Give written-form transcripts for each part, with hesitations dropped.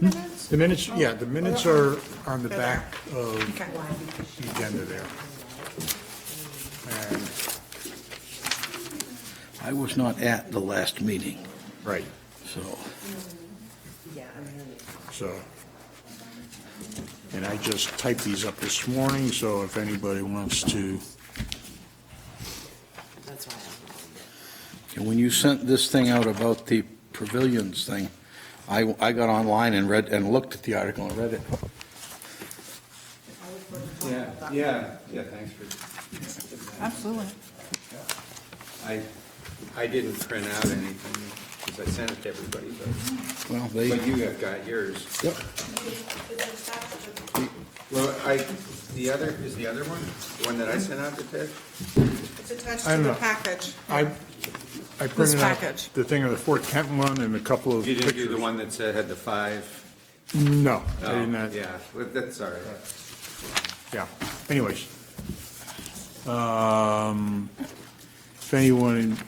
the minutes? The minutes, yeah, the minutes are on the back of Okay. the agenda there. And, I was not at the last meeting, right, so. so. And I just typed these up this morning, so if anybody wants to, That's why. And when you sent this thing out about the pavilions thing, I got online and read and looked at the article and read it. Yeah, thanks for. Absolutely. I didn't print out anything because I sent it to everybody, Well, but you have got yours. Yep. Well, is the other one, the one that I sent out to Ted? It's attached I to don't the know. package. I printed out package. the thing of the Fort Kent one and a couple of You pictures. didn't do the one that said, had the 5? No, I No, did not. Yeah, well, that's all right. Yeah, anyways. If anyone,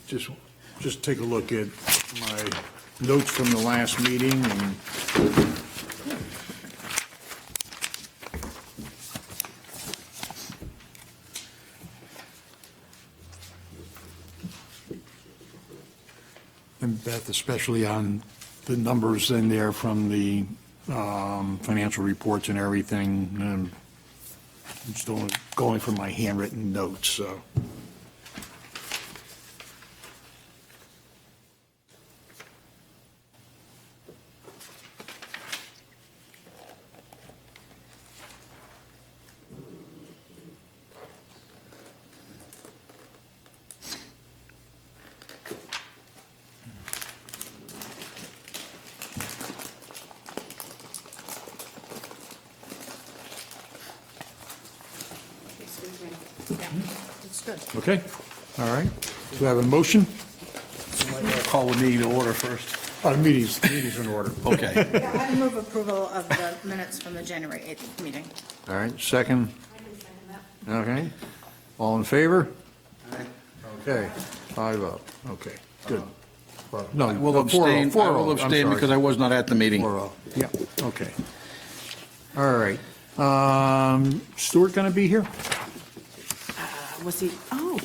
just take a look at my notes from the last meeting and Beth, especially on the numbers in there from the financial reports and everything. I'm still going from my handwritten notes, so. Excuse me. Yeah, it's good. Okay, all right. Do we have a motion? Call the meeting to order first. Meeting's in order. Okay. Yeah, I move approval of the minutes from the January 8th meeting. All right, second. Okay, all in favor? Okay, 5-0, okay, good. No, I will abstain, I will abstain because I was not at the meeting. 4-0, yeah, okay. All right, Stuart gonna be here? Was he, oh.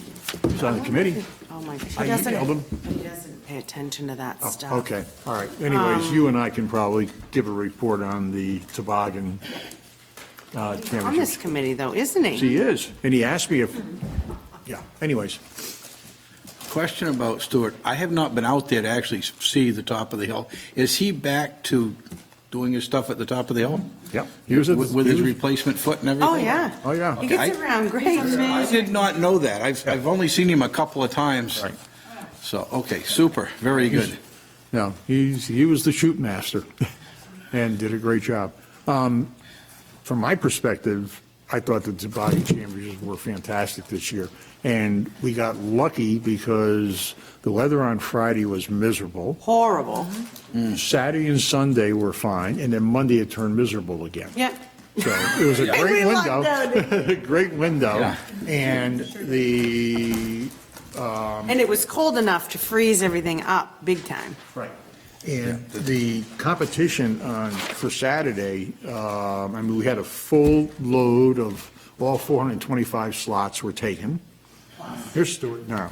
He's on the committee. Oh, my gosh. I emailed him. He doesn't pay attention to that Oh, stuff. okay, all right. Anyways, you and I can probably give a report on the toboggan On this championship. committee, though, isn't he? He is, and he asked me if, yeah, anyways. Question about Stuart. I have not been out there to actually see the top of the hill. Is he back to doing his stuff at the top of the hill? Yep. He was at the- With he his was- replacement foot and everything? Oh, yeah. Oh, yeah. He Okay, gets around great. I did not know that. I've only seen him a couple of times. Right. So, okay, super, very good. No, he was the shoot master and did a great job. From my perspective, I thought the toboggan championships were fantastic this year. And we got lucky because the weather on Friday was miserable. Horrible. Saturday and Sunday were fine, and then Monday it turned miserable again. Yeah. So it was a And great we window, lucked a great window. Yeah. And the And it was cold enough to freeze everything up big time. Right. And the competition for Saturday, I mean, we had a full load of all 425 slots were taken. Here's Stuart now,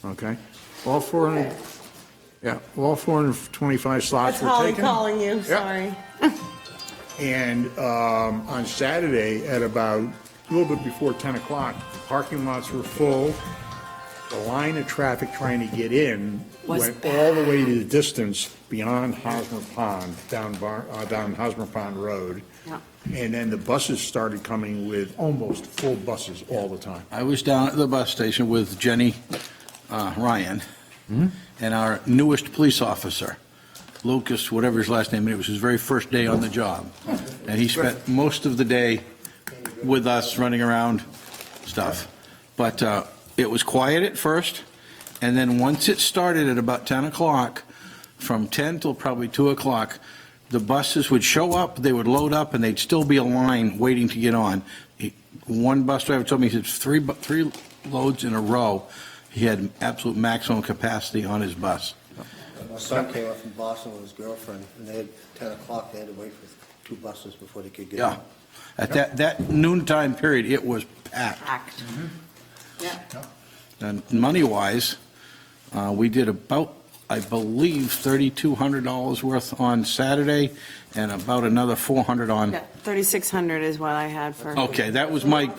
okay? All 400, yeah, all 425 slots were taken. calling you, sorry. And on Saturday, at about a little bit before 10 o'clock, the parking lots were full. The line of traffic trying to get in Was went all the way to the distance beyond Hosmer Pond, down Hosmer Pond Road. Yeah. And then the buses started coming with almost full buses all the time. I was down at the bus station with Jenny Ryan and our newest police officer, Lucas, whatever his last name is. It was his very first day on the job. And he spent most of the day with us running around stuff. But it was quiet at first, and then once it started at about 10 o'clock, from 10 till probably 2 o'clock, the buses would show up, they would load up, and they'd still be a line waiting to get on. One bus driver told me he said three loads in a row, he had absolute maximum capacity on his bus. My son came up from Boston with his girlfriend, and they had 10 o'clock, they had to wait for 2 buses before they could get Yeah. in. At that noontime period, it was packed. Act. Yeah. And money-wise, we did about, I believe, $3,200 worth on Saturday and about another 400 on, Yeah, 3,600 is what I had for okay, that was my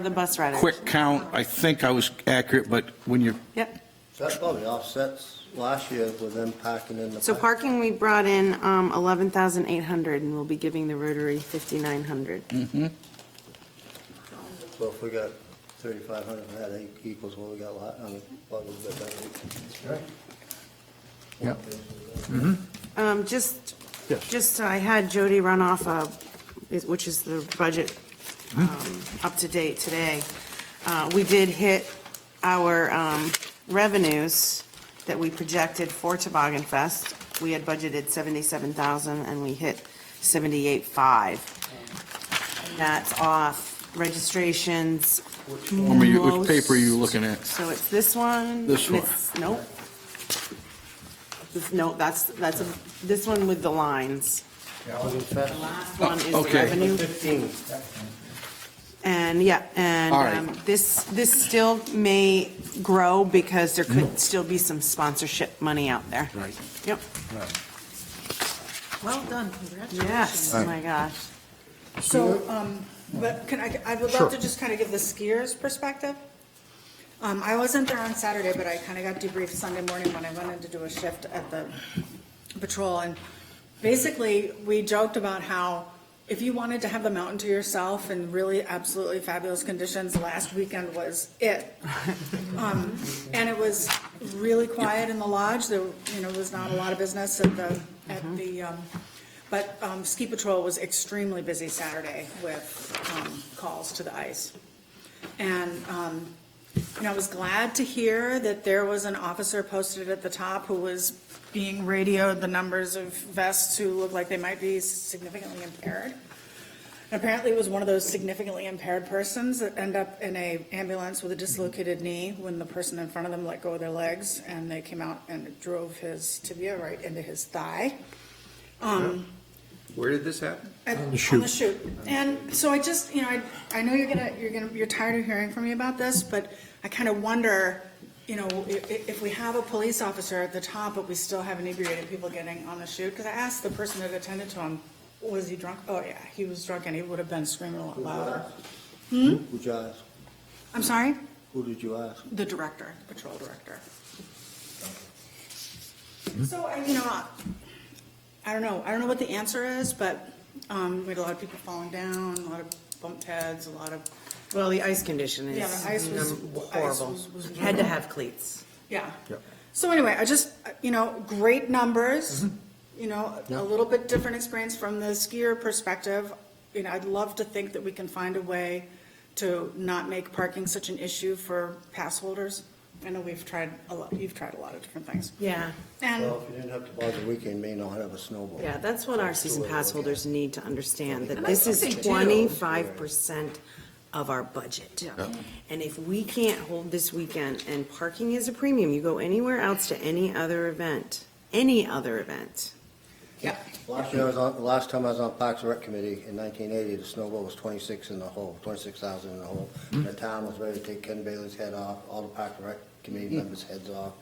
the bus riders. quick count. I think I was accurate, but when you're, Yep. So that probably offsets last year with them packing in the. So parking, we brought in 11,800, and we'll be giving the Rotary 5,900. So if we got 3,500 for that, equals what we got, what we got better. Yes. Just, I had Jody run off, which is the budget up to date today. We did hit our revenues that we projected for Toboggan Fest. We had budgeted 77,000 and we hit 78.5. That's off registrations. which paper are you looking at? So it's this one. This and one. it's- Nope. No, this one with the lines. Toboggan Fest, Last one is the okay. revenue. 15. And, yeah, and All right. this still may grow because there could still be some sponsorship money out there. Right. Yep, Well done, congratulations. yes, oh my gosh. So, but I would Sure. love to just kind of give the skiers perspective. I wasn't there on Saturday, but I kind of got debriefed Sunday morning when I went in to do a shift at the patrol. And basically, we joked about how if you wanted to have the mountain to yourself in really absolutely fabulous conditions, last weekend was it. And it was really quiet in the lodge. There, was not a lot of business but Ski Patrol was extremely busy Saturday with calls to the ice. And, I was glad to hear that there was an officer posted at the top who was being radioed the numbers of vests who looked like they might be significantly impaired. And apparently it was one of those significantly impaired persons that end up in a ambulance with a dislocated knee when the person in front of them let go of their legs and they came out and it drove his tibia right into his thigh. Where did this happen? On the chute. And so I just, I know you're tired of hearing from me about this, but I kind of wonder, if we have a police officer at the top, but we still have inebriated people getting on the chute, because I asked the person that attended to him, was he drunk? Oh, yeah, he was drunk and he would have been screaming a lot louder. Who'd you ask? I'm sorry? Who did you ask? The director, patrol director. So, I don't know what the answer is, but we had a lot of people falling down, a lot of bumped heads, a lot of, Well, the ice condition is Yeah, the ice was- horrible. ice was Had to have cleats. yeah. Yep. So anyway, I just, great numbers, a little bit different experience from the skier perspective. I'd love to think that we can find a way to not make parking such an issue for pass holders. I know you've tried a lot of different things. Yeah, And, Well, if you didn't have Toboggan weekend, you may not have a snowball. yeah, that's what our season pass holders need to understand, that And this that's is what they do. 25% of our budget. And if we can't hold this weekend, and parking is a premium, you go anywhere else to any other event. yeah, Last time I was on Parks and Rec Committee in 1980, the snowball was 26,000 in the hole. And the town was ready to take Ken Bailey's head off, all the Parks and Rec Committee members' heads off.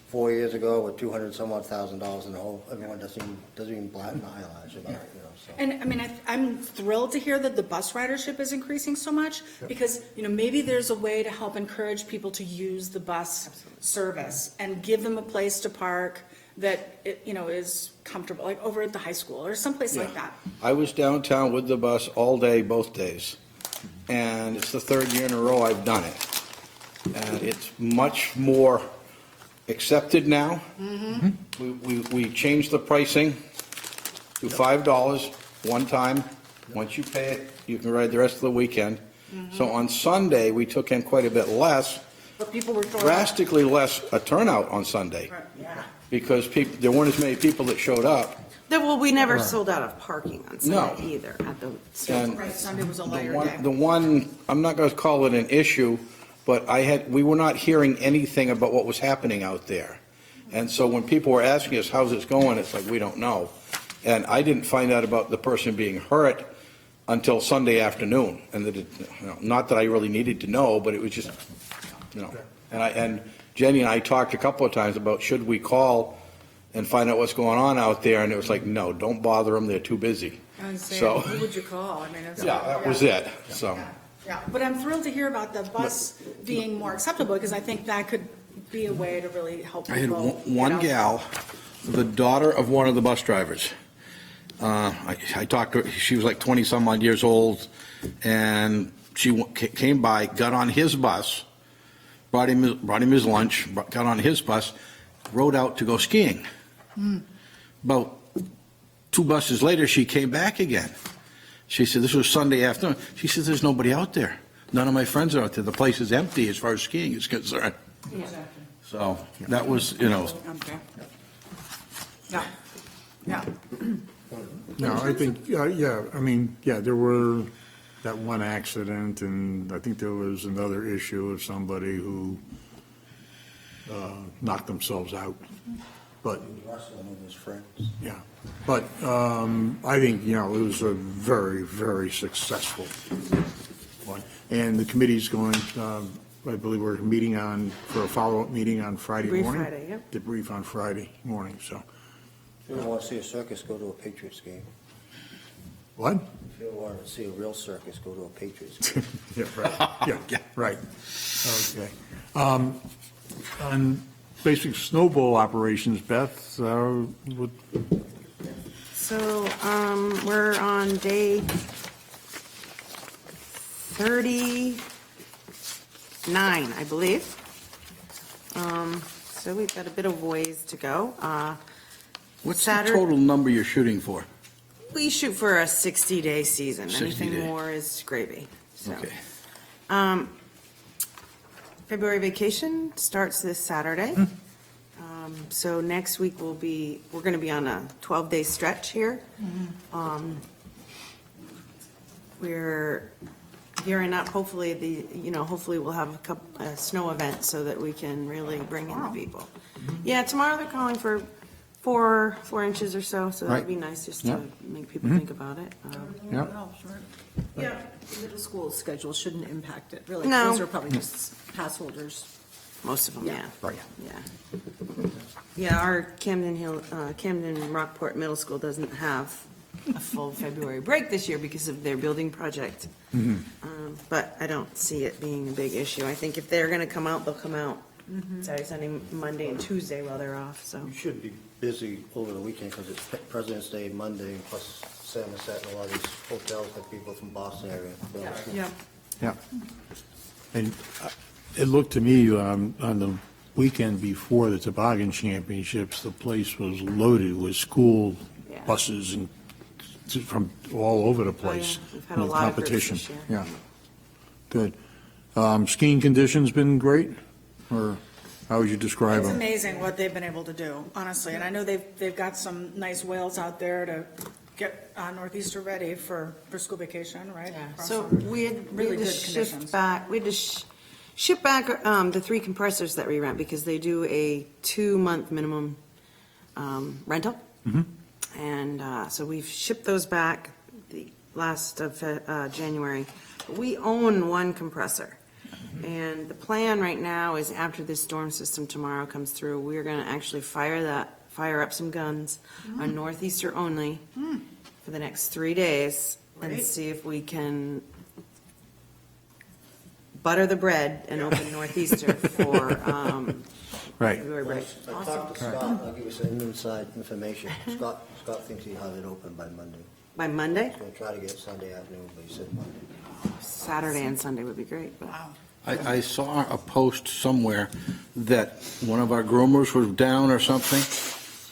4 years ago, with $200,000 in the hole, everyone doesn't even bat an eyelash about it, so. and I'm thrilled to hear that the bus ridership is increasing so much, because, maybe there's a way to help encourage people to use the bus service and give them a place to park that, is comfortable, like over at the high school or someplace like that. I was downtown with the bus all day, both days, and it's the third year in a row I've done it. And it's much more accepted now. We changed the pricing to $5 one time. Once you pay it, you can ride the rest of the weekend. So on Sunday, we took in quite a bit less, But people were throwing. drastically less a turnout on Sunday, Right, yeah. because there weren't as many people that showed up. Well, we never sold out of parking on No. Sunday either at the. And Right, Sunday was a lighter The one- day. The one, I'm not going to call it an issue, but we were not hearing anything about what was happening out there. And so when people were asking us, how's this going, it's like, we don't know. And I didn't find out about the person being hurt until Sunday afternoon. And that, not that I really needed to know, but it was just, and Jenny and I talked a couple of times about, should we call and find out what's going on out there? And it was like, no, don't bother them, they're too busy. And say, So- who would you call? I mean, it's. Yeah, that was it, so. Yeah, but I'm thrilled to hear about the bus being more acceptable, because I think that could be a way to really help I had people. one get out. gal, the daughter of one of the bus drivers. I talked to her, she was like 20-some odd years old, and she came by, got on his bus, brought him his lunch, got on his bus, rode out to go skiing. About 2 buses later, she came back again. She said, this was Sunday afternoon. She said, there's nobody out there. None of my friends are out there. The place is empty as far as skiing is concerned. So that was, Okay. Yeah, yeah. No, I think, there were that one accident, and I think there was another issue of somebody who knocked themselves out. But, Russell and his friends. yeah, but I think, it was a very, very successful one. And the committee's going, I believe we're meeting for a follow-up meeting on Friday Debrief morning. Friday, yep. Debrief on Friday morning, so. If you don't want to see a circus, go to a Patriots game. What? If you don't want to see a real circus, go to a Patriots game. Yeah, right, yeah, right. Okay. On basic snowball operations, Beth, what, So, we're on day 39, I believe. So we've got a bit of ways to go. what's the Saturday- total number you're shooting for? We shoot for a 60-day season. 60 Anything day. more is gravy, so. Okay. February vacation starts this Saturday. So next week we're gonna be on a 12-day stretch here. We're gearing up, hopefully hopefully we'll have a snow event so that we can really bring in the people. Yeah, tomorrow they're calling for 4 inches or so that'd be nice just Yeah. to make people think about it. yeah, Yeah, the middle school schedule shouldn't impact it, really. No. Those are probably just pass holders. Most of them, yeah. right. Yeah. Yeah, our Camden Rockport Middle School doesn't have a full February break this year because of their building project. But I don't see it being a big issue. I think if they're gonna come out, they'll come out Saturday, Sunday, Monday, and Tuesday while they're off, so. You should be busy over the weekend because it's President's Day Monday, and plus Samoset and a lot of these hotels have people from Boston area. Yeah. Yeah. And it looked to me, on the weekend before the toboggan championships, the place was loaded with school Yeah. buses and from all over the place. We've had a with lot of groups competition. this year. Yeah, good. Skiing conditions been great, or how would you describe It's them? amazing what they've been able to do, honestly, and I know they've got some nice whales out there to get Northeaster ready for school vacation, right? Across So summer. we had Really to good shift conditions. back, we had to ship back the 3 compressors that we rent because they do a 2-month minimum rental. And so we've shipped those back the last of January. We own 1 compressor. And the plan right now is after this storm system tomorrow comes through, we're going to actually fire up some guns on Northeaster only for the next 3 days and Great. see if we can butter the bread and open Northeaster for Right. February break. I talked to Scott, I'll give you some inside information. Scott thinks he'll have it open by Monday. By Monday, He's gonna try to get it Sunday afternoon, but he said Monday. Saturday and Sunday would be great. But Wow. I saw a post somewhere that one of our groomers was down or something.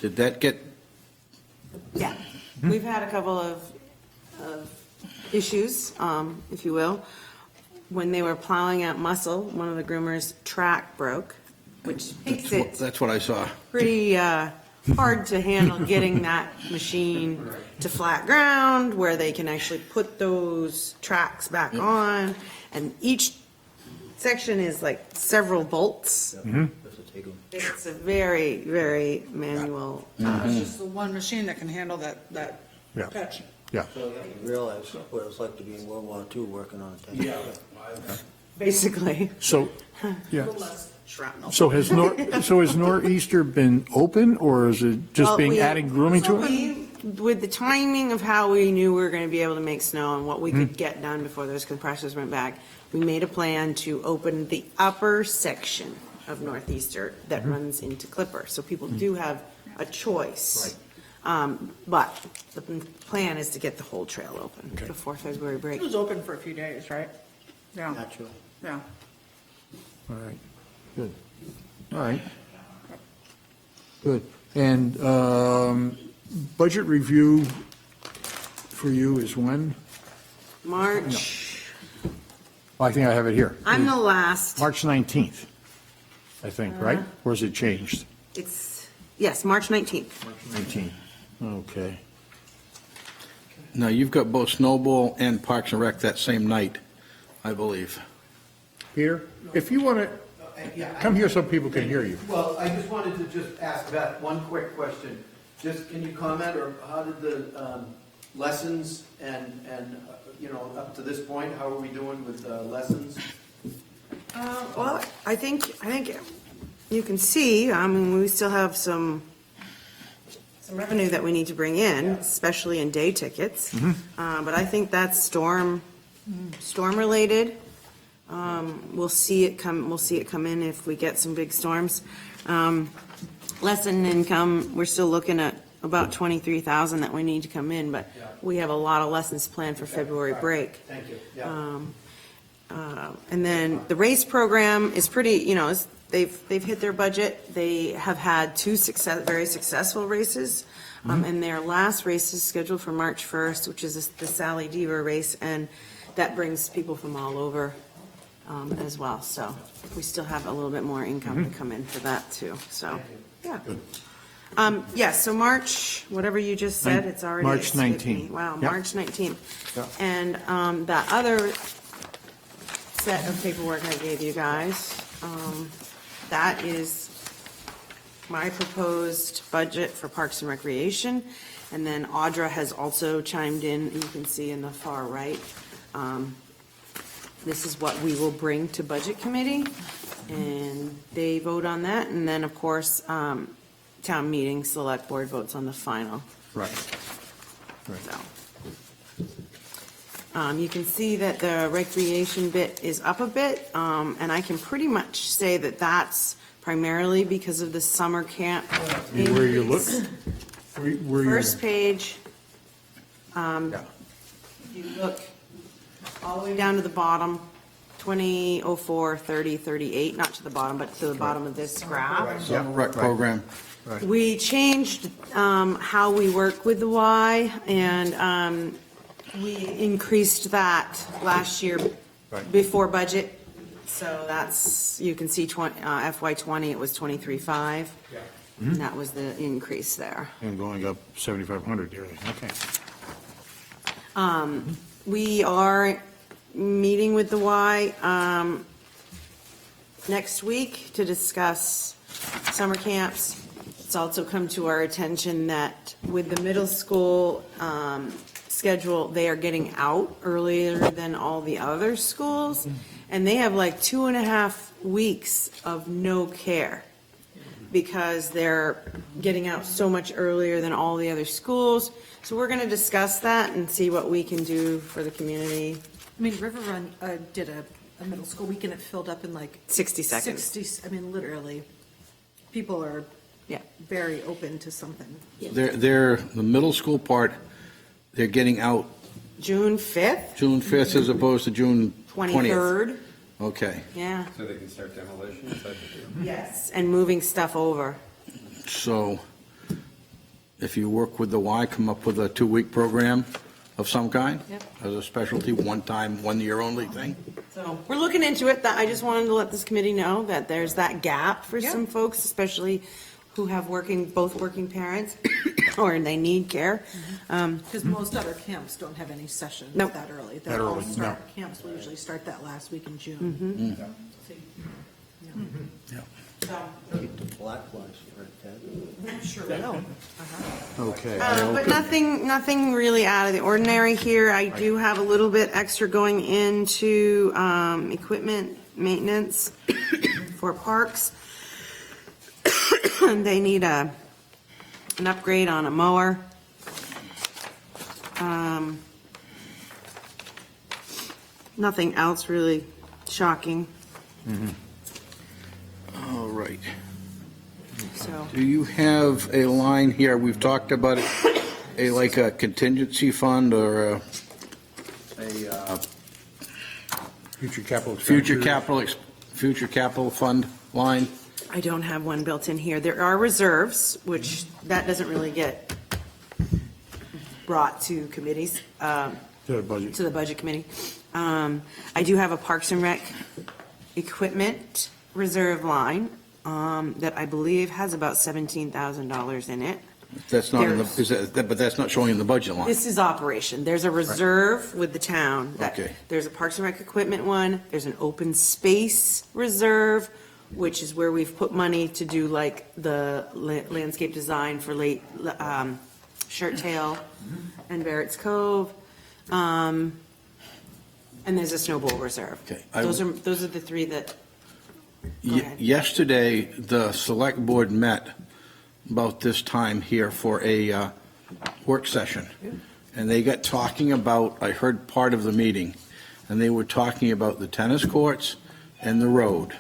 Did that get, yeah, we've had a couple of issues, if you will. When they were plowing out Muscle, one of the groomers' track broke, which makes it that's what I saw. pretty hard to handle getting that machine to flat ground where they can actually put those tracks back on. And each section is like several bolts. Just to take them. It's a very, very manual, It's just the one machine that can handle that Yeah. pitch. Yeah. So you realize what it's like to be in World War II working on a tank. basically. So, yeah. Less shrapnel. So has Nor'easter been open, or is it just Well, being we- adding grooming to it? With the timing of how we knew we were going to be able to make snow and what we could get done before those compressors went back, we made a plan to open the upper section of Northeaster that runs into Clipper. So people do have a choice. But the plan is to get the whole trail open before February break. It was open for a few days, right? Yeah, Naturally. yeah. All right, good. All right. Good. And budget review for you is when? March, Well, I think I have it here. I'm the last. March 19th, I think, right? Or is it changed? It's, yes, March 19th. 19. Okay. Now, you've got both Snowball and Parks and Rec that same night, I believe. Peter, if you want to, come here so people can hear you. Well, I just wanted to just ask Beth one quick question. Just, can you comment, or how did the lessons and, up to this point, how are we doing with lessons? Well, I think you can see, I mean, we still have some revenue that we need to bring in, especially in day tickets. But I think that's storm related. We'll see it come in if we get some big storms. Lesson income, we're still looking at about 23,000 that we need to come in, but we have a lot of lessons planned for February break. Thank you. Yeah. And then the race program is pretty, they've hit their budget. They have had two very successful races. And their last race is scheduled for March 1st, which is the Sally Deaver race. And that brings people from all over as well. So we still have a little bit more income to come in for that too. So, yeah. Yes, so March, whatever you just said, it's already. March escaped me. 19th. Wow, Yep. March 19th. Yep. And that other set of paperwork I gave you guys, that is my proposed budget for Parks and Recreation. And then Audra has also chimed in, you can see in the far right. This is what we will bring to Budget Committee, and they vote on that. And then, of course, town meeting, select board votes on the final. Right. So. You can see that the recreation bit is up a bit, and I can pretty much say that that's primarily because of the summer camp. Where you look? increase. Where you? First page, Yeah. you look all the way down to the bottom, 2004, 30, 38, not to the bottom, but to the bottom of this graph. Summer Rec program. We changed how we work with the Y, and we increased that last year Right. before budget. So that's, you can see FY '20, it was 23.5, and that was the increase there. And going up 7,500 yearly, okay. We are meeting with the Y next week to discuss summer camps. It's also come to our attention that with the middle school schedule, they are getting out earlier than all the other schools, and they have like 2.5 weeks of no care because they're getting out so much earlier than all the other schools. So we're going to discuss that and see what we can do for the community. I mean, River Run did a middle school week and it filled up in like 60 seconds. 60, I mean, literally, people are Yeah. very open to something. The middle school part, they're getting out June 5th, June 5th as opposed to June 20th. 23rd, Okay, yeah, So they can start demolition, is that the deal? yes, and moving stuff over. so if you work with the Y, come up with a 2-week program of some kind? Yep. As a specialty, one time, 1 year only thing? So we're looking into it. I just wanted to let this committee know that there's that gap for some folks, especially who have both working parents or they need care. Because most other camps don't have any sessions Nope. that early. That They'll all early, no. start, camps will usually start that last week in June. So, yeah. So, Keep the black flies right there. sure will. Okay. But nothing really out of the ordinary here. I do have a little bit extra going into equipment maintenance for parks. They need an upgrade on a mower. Nothing else really shocking, All right. so. Do you have a line here, we've talked about it, like a contingency fund or a Future capital future capital fund line? I don't have one built in here. There are reserves, which that doesn't really get brought to committees, To the budget. to the budget committee. I do have a Parks and Rec equipment reserve line that I believe has about $17,000 in it. That's not in the, There's- but that's not showing in the budget line. This is operation. There's a reserve with the town. that- Okay. There's a Parks and Rec equipment one, there's an open space reserve, which is where we've put money to do like the landscape design for Shirt Tail and Barrett's Cove. And there's a snowball reserve. Okay. Those are the three that, Go ahead. Yesterday, the select board met about this time here for a work session. And they got talking about, I heard part of the meeting, and they were talking about the tennis courts and the road.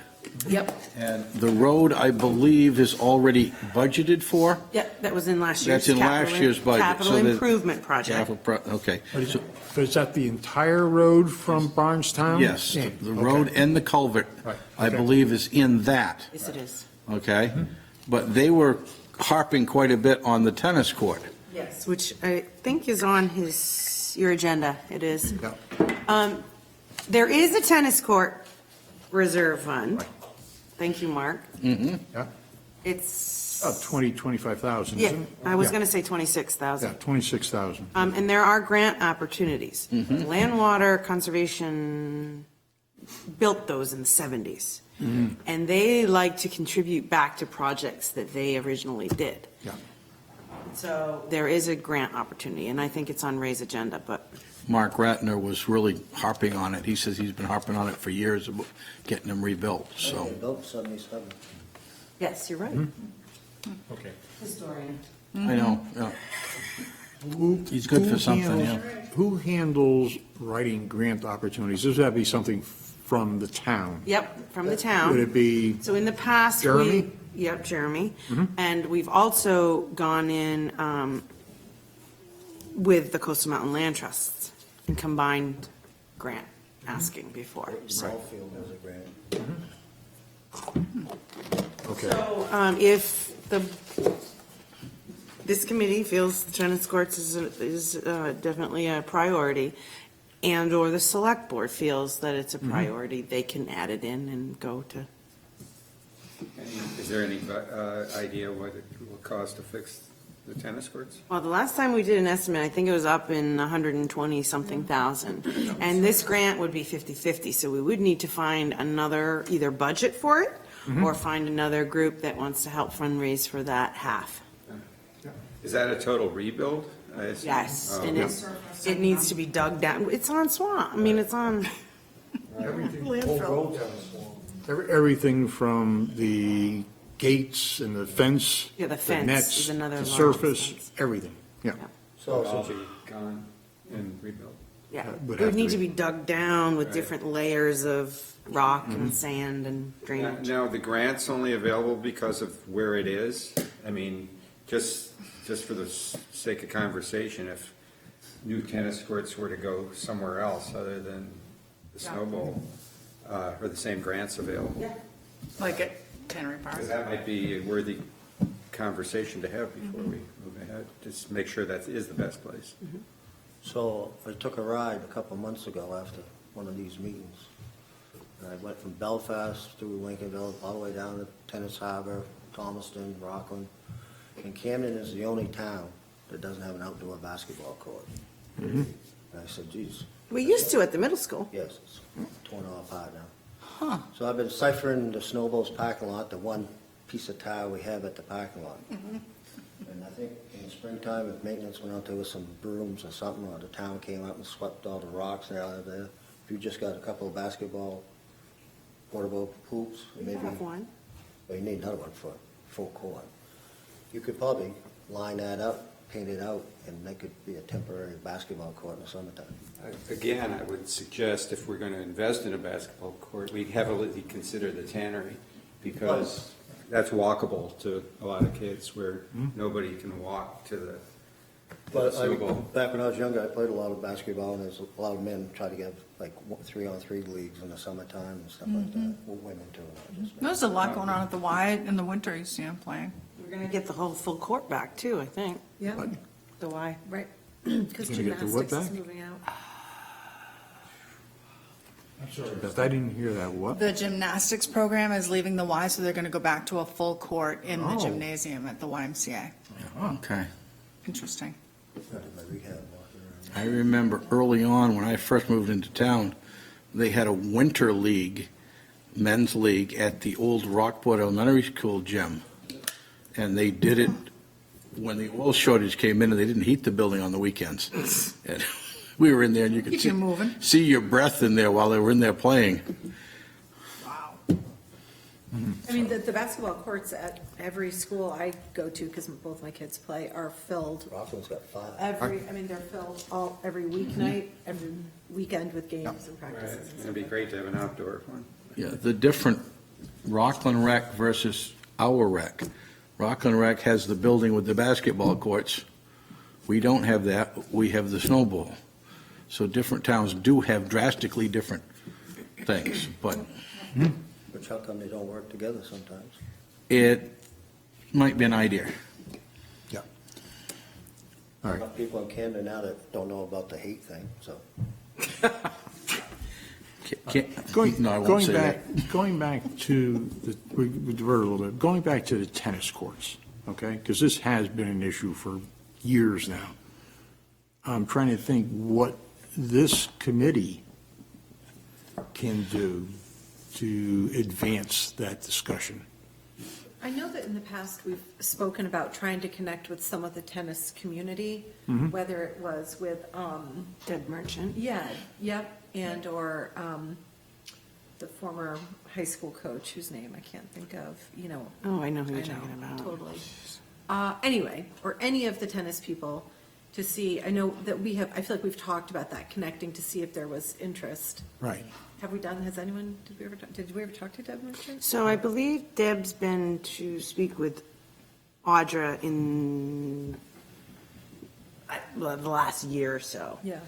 yep, And the road, I believe, is already budgeted for. yep, that was in last year's. That's in last year's budget. Capital so that- improvement project. Okay. So- But is that the entire road from Barnstown? Yes, Yeah, the road okay. and the culvert, Right, I okay. believe, is in that, Yes, it is. okay? But they were harping quite a bit on the tennis court. Yes, which I think is on your agenda. It is. Yeah. There is a tennis court reserve fund. Thank you, Mark. Yeah. It's, About 25,000, yeah, isn't it? I was Yeah. going to say Yeah, 26,000. 26,000. And there are grant opportunities. Land Water Conservation built those in the 70s. And they like to contribute back to projects that they originally did. Yeah. So there is a grant opportunity, and I think it's on Ray's agenda, but Mark Ratner was really harping on it. He says he's been harping on it for years about getting them rebuilt, so. They built 77. yes, you're right. Okay. Historian. I know, yeah. He's good for something, yeah. Who handles writing grant opportunities? This would have to be something from the town. Yep, from the Would town. it be, So in the past, Jeremy? Yep, Jeremy. And we've also gone in with the Coastal Mountain Land Trusts and combined grant asking before. Southfield has a grant. okay. So if this committee feels the tennis courts is definitely a priority, and/or the select board feels that it's a priority, they can add it in and go to. Is there any idea what it will cost to fix the tennis courts? Well, the last time we did an estimate, I think it was up in 120-something thousand. And this grant would be 50/50, so we would need to find another, either budget for it, or find another group that wants to help fundraise for that half. Is that a total rebuild? I assume? Yes, Oh, and it needs to be dug down. It's on swamp, I mean, it's on landfill. Everything from the gates and the fence. Yeah, the fence nets, is another the large surface, expense. everything, yeah. Yeah. So it'll all be gone and rebuilt? Yeah, would it would have need to to be dug down with Right. different layers of rock and sand and drainage. Now, the grant's only available because of where it is? I mean, just for the sake of conversation, if new tennis courts were to go somewhere else other than the Snow Bowl, are the same grants available? Like at Tannery Park. Because that might be a worthy conversation to have before we move ahead, just make sure that is the best place. So I took a ride a couple months ago after one of these meetings. And I went from Belfast through Lincolnville, all the way down to Tennis Harbor, Thomaston, Rockland. And Camden is the only town that doesn't have an outdoor basketball court. And I said, geez, We used to at the middle school. yes, it's torn all apart now. So I've been ciphering the Snowballs parking lot, the one piece of tile we have at the parking lot. And I think in the springtime, if maintenance went out there with some brooms or something, or the town came out and swept all the rocks and out of there, if you just got a couple of basketball, portable hoops, maybe. Have one. Well, you need another one for full court. You could probably line that up, paint it out, and that could be a temporary basketball court in the summertime. Again, I would suggest if we're going to invest in a basketball court, we heavily consider the tannery, because that's walkable to a lot of kids where nobody can walk to the But snowball. back when I was younger, I played a lot of basketball, and there's a lot of men try to get like 3-on-3 leagues in the summertime and stuff like that. Well, women too, not just men. There's a lot going on at the Y in the winter, you see them playing. We're gonna get the whole full court back too, I think, Yeah, the Y. right. Because Gonna get the what gymnastics is back? moving out. I'm sorry, Beth, I didn't hear that. What? The gymnastics program is leaving the Y, so they're going to go back to a full court in the Oh. gymnasium at the YMCA. Okay. Interesting. I did my rehab walking around. I remember early on, when I first moved into town, they had a winter league, men's league, at the old Rockport Elementary School gym. And they did it when the oil shortage came in, and they didn't heat the building on the weekends. And we were in there, and you could Keep you moving. see your breath in there while they were in there playing. I mean, the basketball courts at every school I go to, because both my kids play, are filled Rockland's got 5. I mean, they're filled every weeknight, every weekend with games and Right. practices. and It'd be great to have an outdoor one. Yeah, the different, Rockland Rec versus our rec. Rockland Rec has the building with the basketball courts. We don't have that, we have the snowball. So different towns do have drastically different things, but Which how come they don't work together sometimes? it might be an idea. Yeah. All right. Got people in Canada now that don't know about the hate thing, so. No, I won't say that. Going back to, we diverted a little bit, going back to the tennis courts, okay? Because this has been an issue for years now. I'm trying to think what this committee can do to advance that discussion. I know that in the past, we've spoken about trying to connect with some of the tennis community, whether it was with, Deb Merchant. yeah, yep, and/or the former high school coach, whose name I can't think of, Oh, I know who I you're know, talking about. totally. Anyway, or any of the tennis people to see, I know that I feel like we've talked about that, connecting to see if there was interest. Right. Have we done, did we ever talk to Deb Merchant? So I believe Deb's been to speak with Audra in the last year or so. Yeah.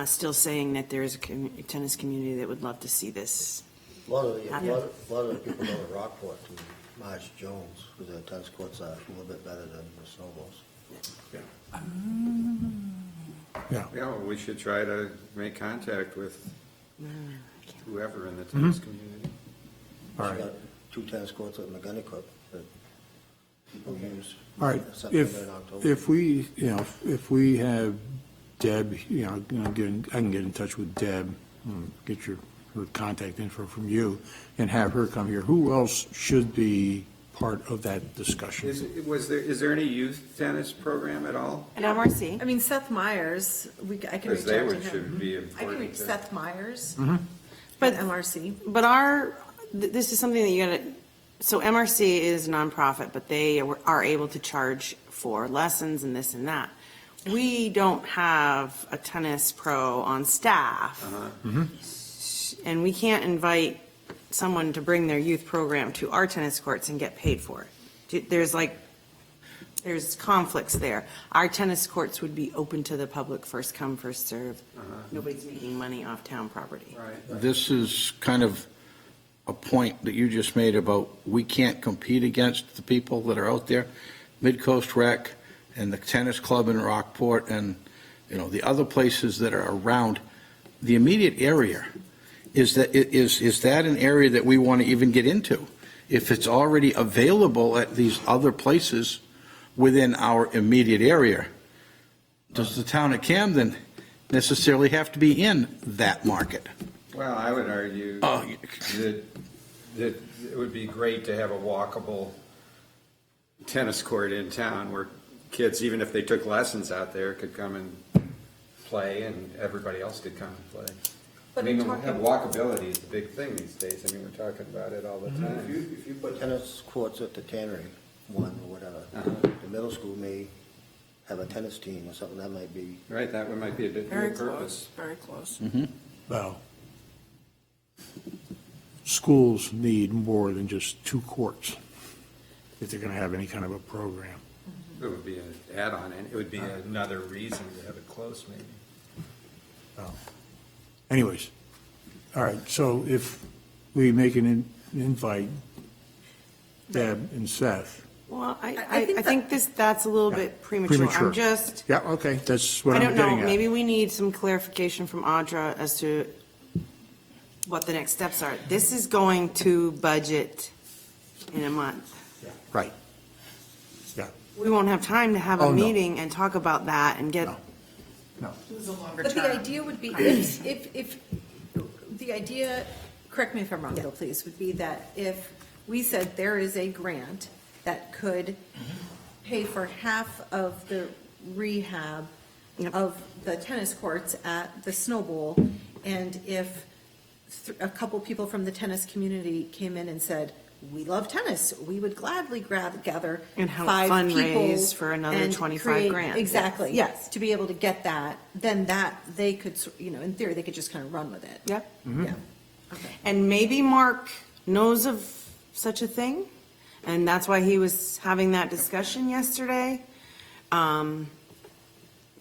Still saying that there's a tennis community that would love to see this. A lot of the people go to Rockport to Marge Jones, because their tennis courts are a little bit better than the Snowballs. Yeah. Yeah, well, we should try to make contact with I can't- whoever in the tennis community. All She right. got 2 tennis courts at McGonagall that people use. All right, September and October. if we have Deb, I can get in touch with Deb, get her contact info from you, and have her come here. Who else should be part of that discussion? Is there any youth tennis program at all? At MRC. I mean, Seth Myers, I can Because reach they out to would, him. should be I can important. reach Seth Myers But- at MRC. But this is something that you gotta, so MRC is nonprofit, but they are able to charge for lessons and this and that. We don't have a tennis pro on staff. And we can't invite someone to bring their youth program to our tennis courts and get paid for it. There's conflicts there. Our tennis courts would be open to the public, first come, first serve. Nobody's making money off town property. Right. This is kind of a point that you just made about we can't compete against the people that are out there. Midcoast Rec and the tennis club in Rockport and, the other places that are around the immediate area. Is that an area that we want to even get into? If it's already available at these other places within our immediate area, does the town of Camden necessarily have to be in that market? Well, I would argue Oh, that it would be great to have a walkable tennis court in town where kids, even if they took lessons out there, could come and play and everybody else could come and play. I But mean, talking- walkability is a big thing these days. I mean, we're talking about it all the If time. you put tennis courts at the Tannery, one or whatever, the middle school may have a tennis team or something, that might be. Right, that one might be a bit Very more purpose. close, very close. Well, schools need more than just 2 courts if they're going to have any kind of a program. It would be an add-on, and it would be another reason to have it close, maybe. Well, anyways, all right, so if we make an invite, Deb and Seth. Well, I I think think that's a little bit premature. I'm just, Yeah, okay, that's what I I'm don't know, getting at. maybe we need some clarification from Audra as to what the next steps are. This is going to budget in a month. Right. Yeah, We won't have time to have Oh, a no. meeting and talk about that and get, no, no. It was a longer But the term. idea would be, if, the idea, correct me if I'm wrong, Bill, please, would be that if we said there is a grant that could pay for half of the rehab Yep. of the tennis courts at the Snow Bowl, and if a couple people from the tennis community came in and said, we love tennis, we would gladly gather And help 5 people fundraise for another and 25 create- grand. Exactly, Yes. to be able to get that, then that, they could, in theory, they could just kind of run with it. yep. Yeah, okay. And maybe Mark knows of such a thing, and that's why he was having that discussion yesterday.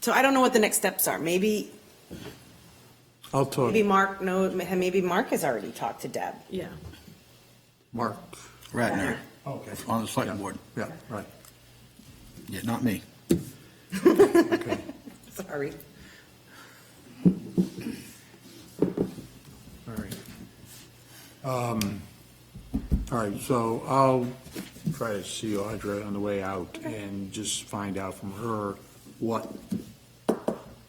So I don't know what the next steps are. Maybe I'll talk, maybe Mark has already talked to Deb. Yeah. Mark. Ratner, Okay. on the select board. Yeah, right, Yeah, not me. okay. Sorry. All right. All right, so I'll try to see Audra on the way out and just find out from her what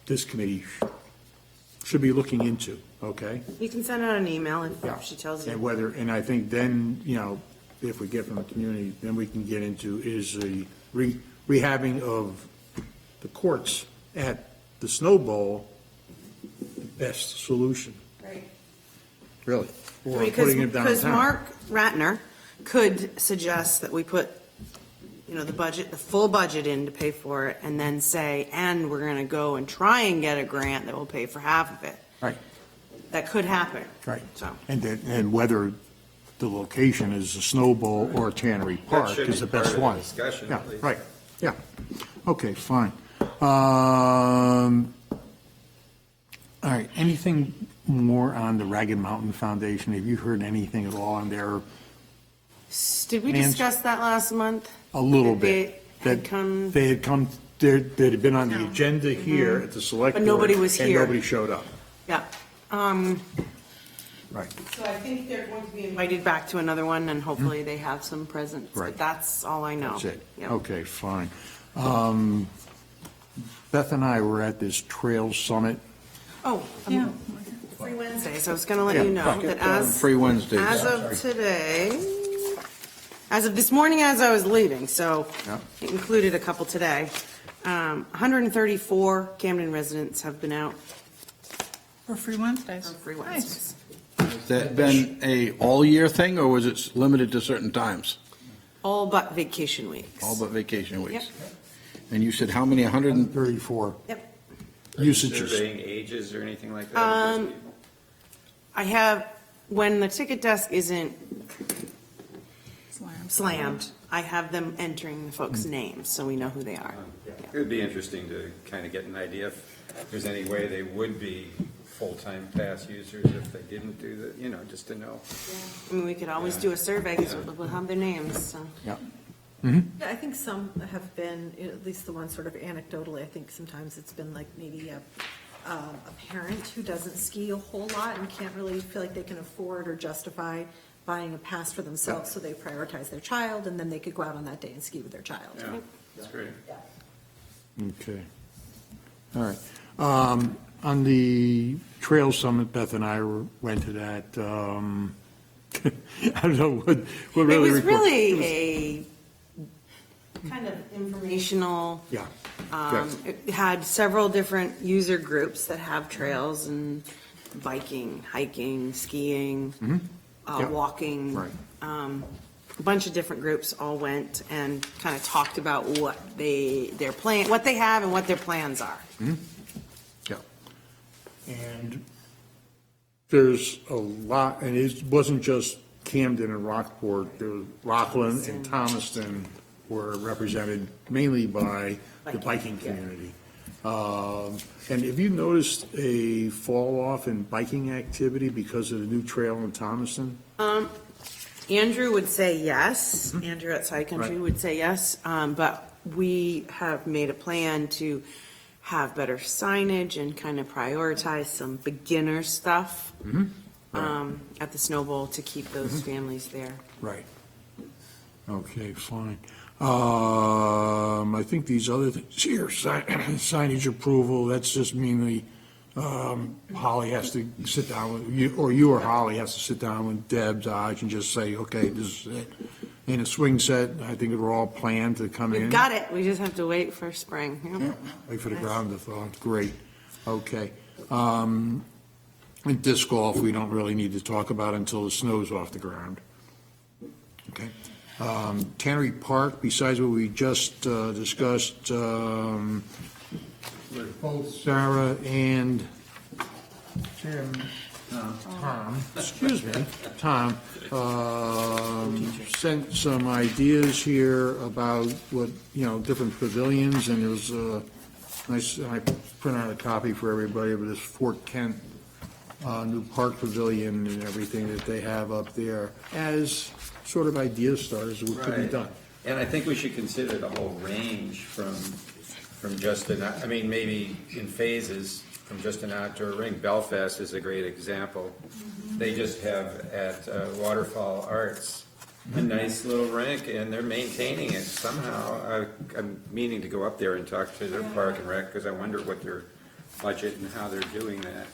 this committee should be looking into, okay? You can send out an email Yeah. if she tells And you. whether, and I think then, if we get from the community, then we can get into is the rehabbing of the courts at the Snow Bowl the best solution, Right. really? Or Because putting it downtown. Mark Ratner could suggest that we put, the full budget in to pay for it, and then say, and we're gonna go and try and get a grant that will pay for half of it. Right, That could happen. right. So. And whether the location is the Snow Bowl or Tannery Park should is be the best part of the one. discussion, Yeah, at least. right, yeah. Okay, fine. All right, anything more on the Ragged Mountain Foundation? Have you heard anything at all on their, Did we Nancy? discuss that last month? a little That bit? They had come, They had come, they had been on the agenda here at the select But board. nobody was And here. nobody showed up. yeah. Right, So I think they're going to be invited back to another one, and hopefully they have some presents. Right. But that's all I know. that's it. Yep. Okay, fine. Beth and I were at this Trail Summit. Oh, Yeah. Free Wednesdays. I was going to let Yeah, you know right. that as. Free Wednesdays. As of today, as of this morning as I was leaving, so Yeah. it included a couple today. 134 Camden residents have been out For Free Wednesdays. on Free Nice. Wednesdays. Has that been a all-year thing, or was it limited to certain times? All but vacation weeks. All but vacation weeks? Yep. And you said how many, 34 Yep. usages. Surveying ages or anything like that? I have, when the ticket desk isn't slammed, I have them entering the folks' names, so we know who they are. It would be interesting to kind of get an idea if there's any way they would be full-time pass users if they didn't do the, just to know. I mean, we could always do a survey, because we'll have their names, so. Yeah. Yeah, I think some have been, at least the ones sort of anecdotally, I think sometimes it's been like maybe a parent who doesn't ski a whole lot and can't really feel like they can afford or justify buying a pass for themselves, so they prioritize their child, and then they could go out on that day and ski with their child. Yeah, that's great. Okay. All right. On the Trail Summit, Beth and I went to that. I don't know what It really. was really a kind of informational. Yeah. It had several different user groups that have trails and biking, hiking, skiing, Yeah. walking. Right. A bunch of different groups all went and kind of talked about what their plan, what they have and what their plans are. Yeah. And there's a lot, and it wasn't just Camden and Rockport, there was Rockland and Thomaston were represented mainly by the biking community. And have you noticed a fall off in biking activity because of the new trail in Thomaston? Andrew would say yes. Andrew at Side Country Right. would say yes. But we have made a plan to have better signage and kind of prioritize some beginner stuff at the Snow Bowl to keep those families there. Right. Okay, fine. I think these other things here, signage approval, that's just mainly, Holly has to sit down with, you or Holly has to sit down with Deb Dodge and just say, okay, this is it. In a swing set, I think we're all planned to come in. We've got it. We just have to wait for spring. Yep. Wait for the ground to thaw. Great. Okay. And disc golf, we don't really need to talk about until the snow's off the ground. Okay. Tannery Park, besides what we just discussed, both Sarah and Tom, sent some ideas here about what, different pavilions, and there's a nice, I print out a copy for everybody of this Fort Kent new park pavilion and everything that they have up there as sort of idea starters of what could be Right. done. And I think we should consider the whole range from just maybe in phases, from just an outdoor rink. Belfast is a great example. They just have at Waterfall Arts a nice little rink, and they're maintaining it somehow. I'm meaning to go up there and talk to their park and rec, because I wonder what their budget and how they're doing that.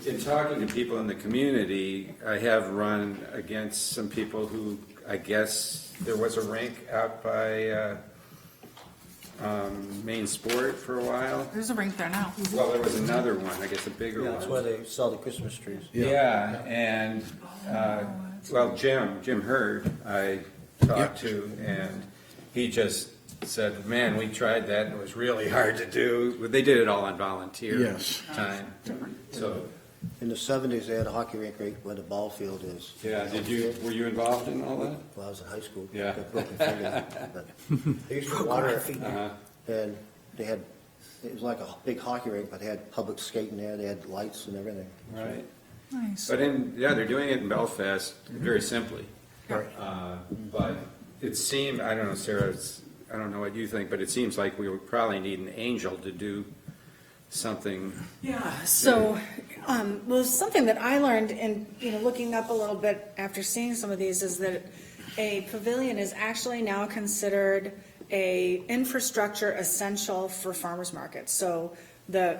In talking to people in the community, I have run against some people who, I guess, there was a rink out by Main Sport for a while. There's a rink there now. Well, there was another one, I guess a bigger That's one. where they sell the Christmas trees. Yeah, and, well, Jim Hurd, I talked to, and he just said, man, we tried that, and it was really hard to do. They did it all on volunteer Yes. time, so, In the 70s, they had a hockey rink right where the ball field is. yeah, were you involved in all that? Well, I was in high school. Yeah. Got broken finger, but They used to water it, and they had, it was like a big hockey rink, but they had public skating there, they had lights and everything. Right. Nice. But they're doing it in Belfast very simply. Right. But it seemed, I don't know, Sarah, I don't know what you think, but it seems like we would probably need an angel to do something. Yeah, so, well, something that I learned in, looking up a little bit after seeing some of these is that a pavilion is actually now considered a infrastructure essential for farmers markets. So the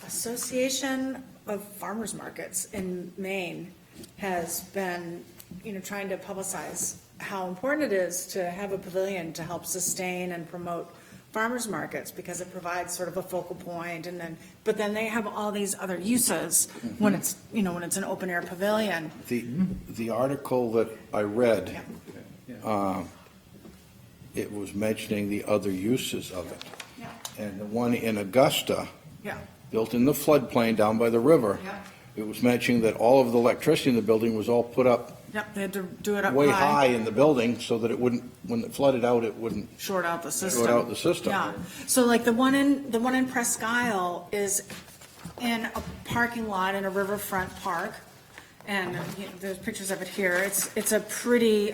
Association of Farmers Markets in Maine has been, trying to publicize how important it is to have a pavilion to help sustain and promote farmers markets, because it provides sort of a focal point, but then they have all these other uses when it's, when it's an open air pavilion. The article that I read, it was mentioning the other uses of it. Yeah. And the one in Augusta, Yeah, built in the floodplain down by the river, Yeah. it was mentioning that all of the electricity in the building was all put up yep, they had to do it up way high in the building so that it wouldn't, when it flooded out, it wouldn't Short out the system. short out the system. Yeah, so like the one in Presque Isle is in a parking lot in a riverfront park, and there's pictures of it here. It's a pretty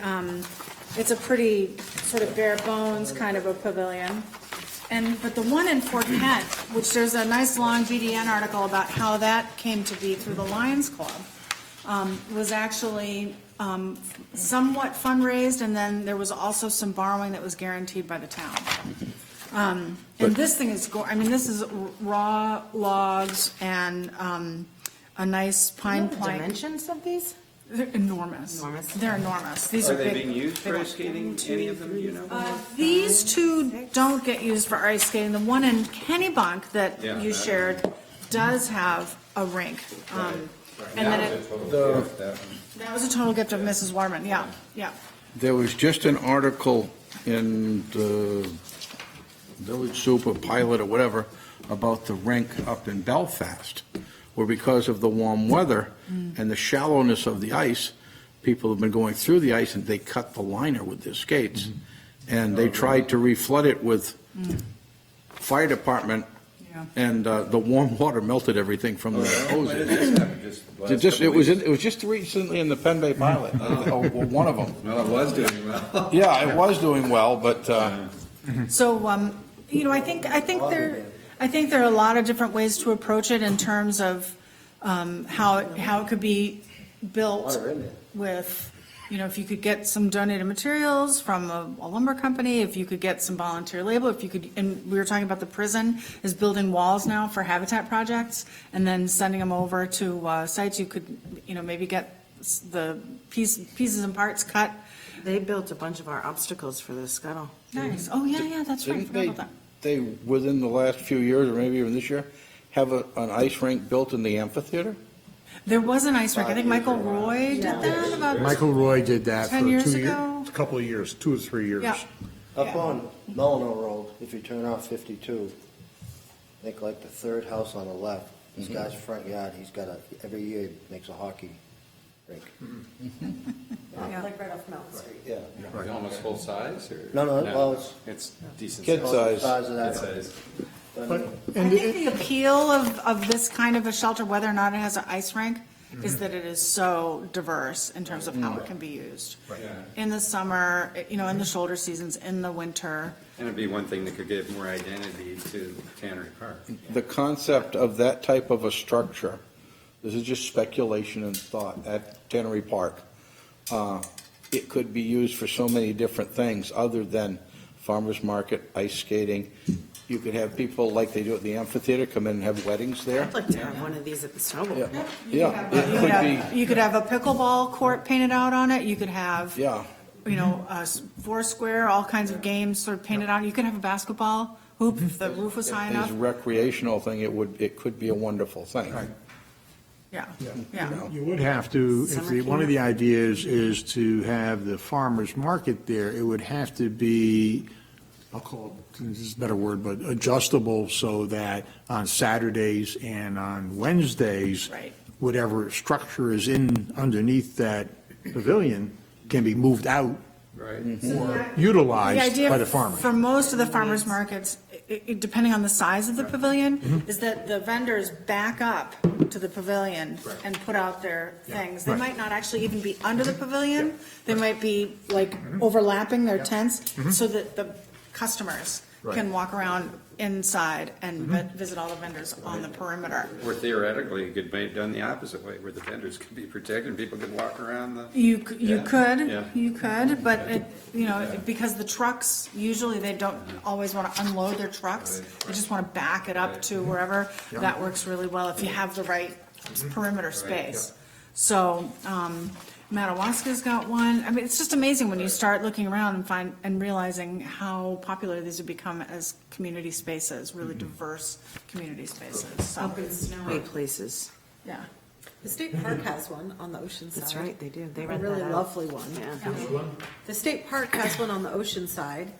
sort of bare bones kind of a pavilion. But the one in Fort Kent, which there's a nice long GDN article about how that came to be through the Lions Club, was actually somewhat fundraised, and then there was also some borrowing that was guaranteed by the town. And this thing is, I mean, this is raw logs and a nice pine The plank. dimensions of these? They're enormous. Enormous. They're enormous. These Are are they big. being used big for ones. ice skating, any of them, do you know? These two don't get used for ice skating. The one in Kennebunk that Yeah, you that- shared does have a rink. And then it, that was a total gift of Mrs. Waterman, yeah, yeah. There was just an article in the Village Super Pilot or whatever about the rink up in Belfast, where because of the warm weather and the shallowness of the ice, people have been going through the ice and they cut the liner with their skates. And they tried to reflood it with fire department, Yeah. and the warm water melted everything from the When did this hoses. happen? Just the last It just, couple it was just recently in the Penn Bay Pilot, one of them. Well, it was doing well. Yeah, it was doing well, but, So, you know, I think there are a lot of different ways to approach it in terms of how it could be built Water in there. with, you know, if you could get some donated materials from a lumber company, if you could get some volunteer labor, if you could, and we were talking about the prison is building walls now for habitat projects and then sending them over to sites. You could, you know, maybe get the pieces and parts cut. They built a bunch of our obstacles for the Scuttle. Nice. Oh, yeah, that's right. I didn't forgot about that. they, within the last few years, or maybe even this year, have an ice rink built in the amphitheater? There was an ice rink. I think Michael Roy did that about. Michael Roy did that for 10 years 2 years, ago? a couple of years, 2 or 3 years. Yeah. Up on Melino Road, if you turn off 52, I think like the third house on the left, this guy's front yard, he's got every year he makes a hockey rink. Yeah. Like right off Mountain Street. Yeah. Almost full size, or? No, well, It's decent. Kid size. Size of Kid that. size. But, I and think the appeal of this kind of a shelter, whether or not it has an ice rink, is that it is so diverse in terms of how it can be used. In the summer, you know, in the shoulder seasons, in the winter. And it'd be one thing that could give more identity to Tannery Park. The concept of that type of a structure, this is just speculation and thought, at Tannery Park, it could be used for so many different things other than farmer's market, ice skating. You could have people, like they do at the amphitheater, come in and have weddings there. I'd like to have one of these at the snowball. Yeah, it could be, You could have a pickleball court painted out on it. You could have, yeah. you know, Foursquare, all kinds of games sort of painted out. You could have a basketball hoop if the roof was high As enough. a recreational thing, it could be a wonderful thing. Yeah, yeah. you would have to, if one of the ideas is to have the farmer's market there, it would have to be, I'll call it, this is a better word, but adjustable so that on Saturdays and on Wednesdays, Right. whatever structure is in underneath that pavilion can be moved out Right. or The utilized idea by the farmers. for most of the farmers markets, depending on the size of the pavilion, Mm-hmm. is that the vendors back up to the pavilion and put out their things. They right. might not actually even be under the pavilion. They might be like overlapping their tents so that the customers Right. can walk around inside and visit all the vendors on the perimeter. Or theoretically, it could be done the opposite way, where the vendors could be protected, and people could walk around the. You Yeah, could, yeah. you could, but it, you know, because the trucks, usually they don't always want to unload their trucks. They just want to back it up to wherever. That works really well if you have the right perimeter space. So, Madawaska's got one. I mean, it's just amazing when you start looking around and realizing how popular these have become as community spaces, really diverse community spaces. So, Up in snowy places. yeah. The state park has one on the ocean side. That's right, they do. They A rent really that out. lovely one. Yeah. The state park has one on the ocean side.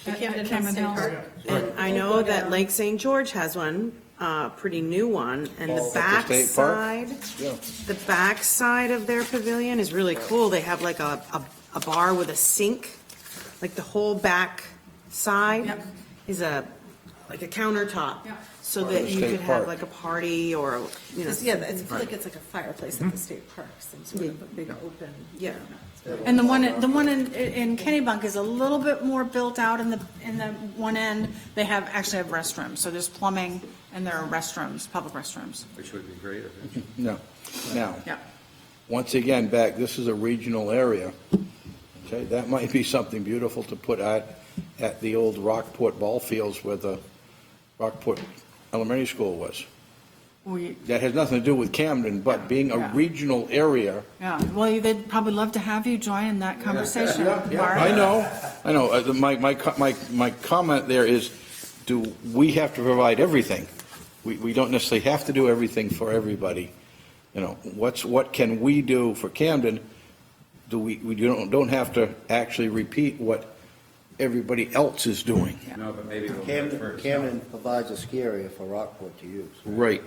The At Camden Hills Camden State Hills. Park. And I know that Lake St. George has one, pretty new one, and the Oh, at the back state park? side, Yeah. the back side of their pavilion is really cool. They have like a bar with a sink, like the whole back side Yep. is like a countertop. Yep. So Part of that the you state could have park. like a party or, you know. Yeah, I feel like it's like a fireplace at the state park, some sort of a big open. Yeah. And the one in Kennebunk is a little bit more built out in the one end. They actually have restrooms, so there's plumbing and there are restrooms, public restrooms. Which would be great eventually. No. Now, Yeah. once again, this is a regional area. Okay, that might be something beautiful to put at at the old Rockport ball fields where the Rockport Elementary School was. We, That has nothing to do with Camden, but being a Yeah. regional area. yeah, well, they'd probably love to have you join in that conversation, Mark. I know. My comment there is, do we have to provide everything? We don't necessarily have to do everything for everybody. You know, what can we do for Camden? We don't have to actually repeat what everybody else is doing. No, but maybe we'll go first. Camden provides a ski area for Rockport to use. Right,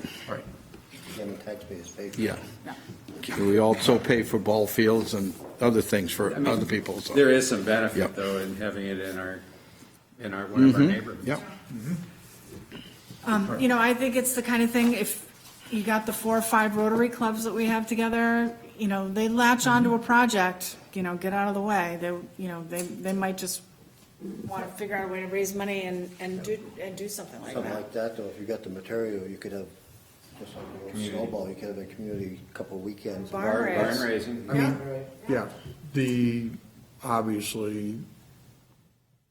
Camden taxpayers pay for it. yeah. We also pay for ball fields and other things for I mean, other people, so. There is some benefit, Yep. though, in having it in one of our neighborhoods. Yep. You know, I think it's the kind of thing, if you got the 4 or 5 Rotary clubs that we have together, you know, they latch onto a project, you know, get out of the way. They might just want to figure out a way to raise money and do something like Something that. like that, though, if you got the material, you could have, just like a little snowball, you could have a community, couple of weekends. Barn raise. Barn raising. I mean, yeah, obviously,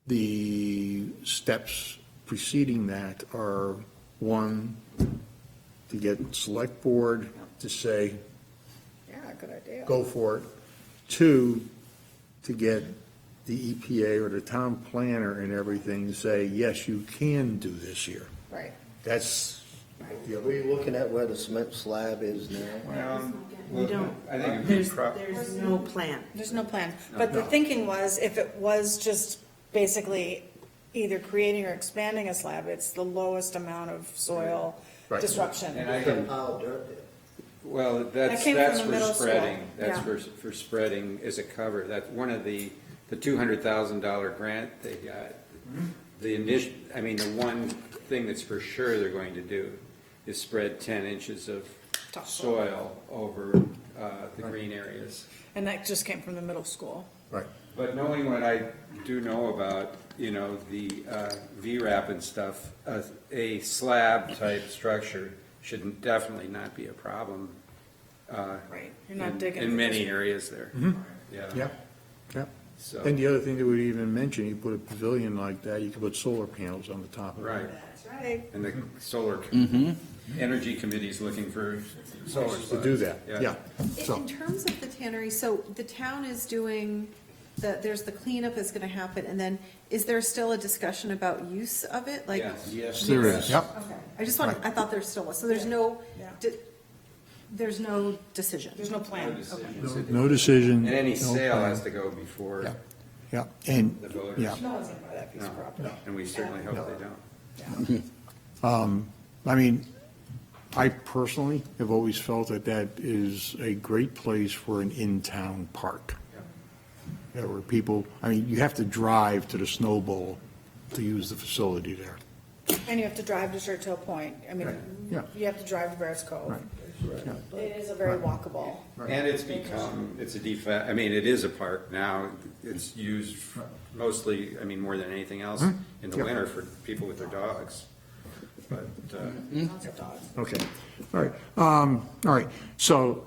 the steps preceding that are, one, to get select board to say, Yeah, good idea. go for it. 2, to get the EPA or the town planner and everything to say, yes, you can do this here. Right. That's the Are other. we looking at where the cement slab is now? Well, We don't, I think it'd be there's no plan. There's no plan. But the thinking was, if it was just basically either creating or expanding a slab, it's the lowest amount of soil Right. disruption. And I There's a can, pile of dirt there. well, That came that's from the for middle school, spreading, that's yeah. for spreading as a cover. That's one of the $200,000 grant they got. The initial, I mean, the one thing that's for sure they're going to do is spread 10 inches of soil over the green areas. And that just came from the middle school. Right. But knowing what I do know about, you know, the VRAP and stuff, a slab-type structure should definitely not be a problem. Right. You're not digging. In many areas there. Yeah, Yeah. yeah. So, And the other thing that we even mentioned, you put a pavilion like that, you could put solar panels on the top of it. right. That's right. And the solar, energy committee is looking for solar. To do that, yeah. So, In terms of the tannery, so the town is doing, there's the cleanup is gonna happen, and then is there still a discussion about use of it? Like, Yes. there is, yep. okay, I just wanted, I thought there still was, so there's no, Yeah. there's no decision? There's no plan. No decision. And any no sale plan. has to go before Yeah. Yeah, and, the voters. yeah. No one's gonna buy that piece of property. And we certainly hope they don't. I mean, I personally have always felt that that is a great place for an in-town park. Yeah, where people, I mean, you have to drive to the Snow Bowl to use the facility there. And you have to drive to Churchill Point. I mean, Yeah. you have to drive to Bears Cove. Right. Yeah. It is a very walkable. And it's become, it's a defact, I mean, it is a park now. It's used mostly, I mean, more than anything else in the Yeah. winter for people with their dogs. But, Lots of dogs. Okay, all right, all right, so,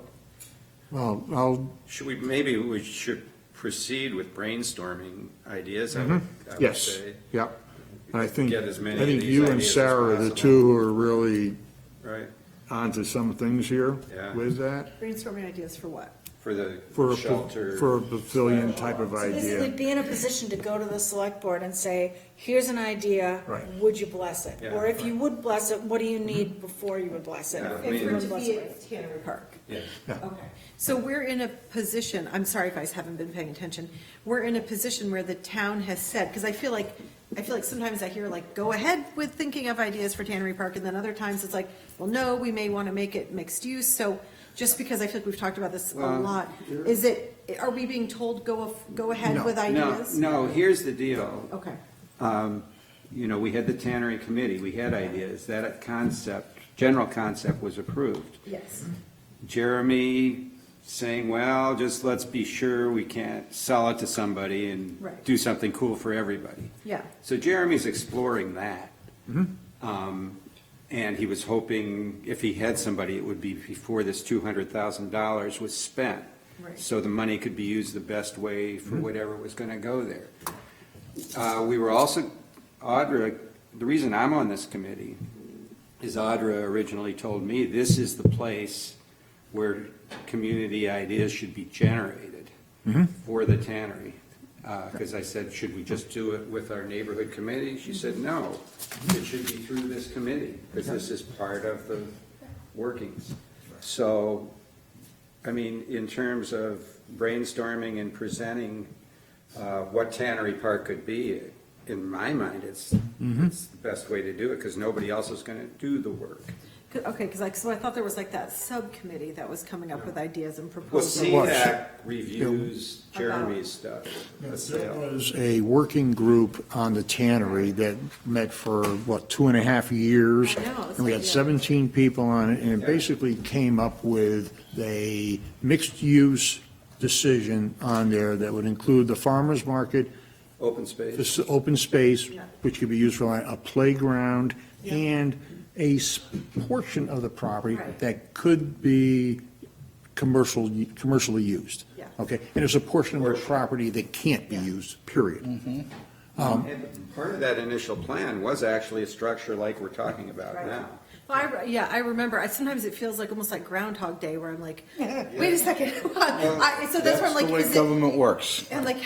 well, I'll, maybe we should proceed with brainstorming ideas, I would yes, say. yeah. And I think, Get as many I of think these you and ideas as Sarah are the possible. two who are really Right, onto some things here Yeah. with that. Brainstorming ideas for what? for the For a, shelter. for a pavilion type of Basically, idea. be in a position to go to the select board and say, here's an idea, Right. would you bless it? Yeah. Or if you would bless it, what do you need before you would bless it? Yeah, If I mean- you For would it to bless be it. at Tannery Park. Yeah. Okay, so we're in a position, I'm sorry if I haven't been paying attention, we're in a position where the town has said, because I feel like sometimes I hear like, go ahead with thinking of ideas for Tannery Park, and then other times it's like, well, no, we may want to make it mixed use, so just because I feel like we've talked about this a Well, lot, are we being told go ahead No. with No, ideas? no, here's the deal. Okay, You know, we had the Tannery Committee, we had ideas. That concept, general concept was approved. yes, Jeremy saying, well, just let's be sure we can't sell it to somebody and Right. do something cool for everybody. yeah, So Jeremy's exploring that. And he was hoping if he had somebody, it would be before this $200,000 was spent. Right. So the money could be used the best way for whatever was going to go there. We were also, Audra, the reason I'm on this committee is Audra originally told me this is the place where community ideas should be generated for the tannery. Because I said, should we just do it with our neighborhood committee? She said, no, it should be through this committee, because this is part of the workings. So, I mean, in terms of brainstorming and presenting what Tannery Park could be, in my mind, it's the best way to do it, because nobody else is going to do the work. Okay, because so I thought there was like that subcommittee that was coming up with ideas and Well, proposals. CDAC reviews Jeremy's stuff. There was a working group on the tannery that met for, 2.5 years? I know, it's And we like, had yeah. 17 people on it, and it basically came up with a mixed-use decision on there that would include the farmer's market, Open space. this open space, Yeah. which could be used for a playground, and a portion of the property Right. that could be commercially used. Yeah. Okay, and there's a portion of the property that can't be used, period. And part of that initial plan was actually a structure like we're talking about now. Well, I remember, sometimes it feels like almost like Groundhog Day, where I'm like, wait a second. So that's where I'm like, the way is it, government works. and like,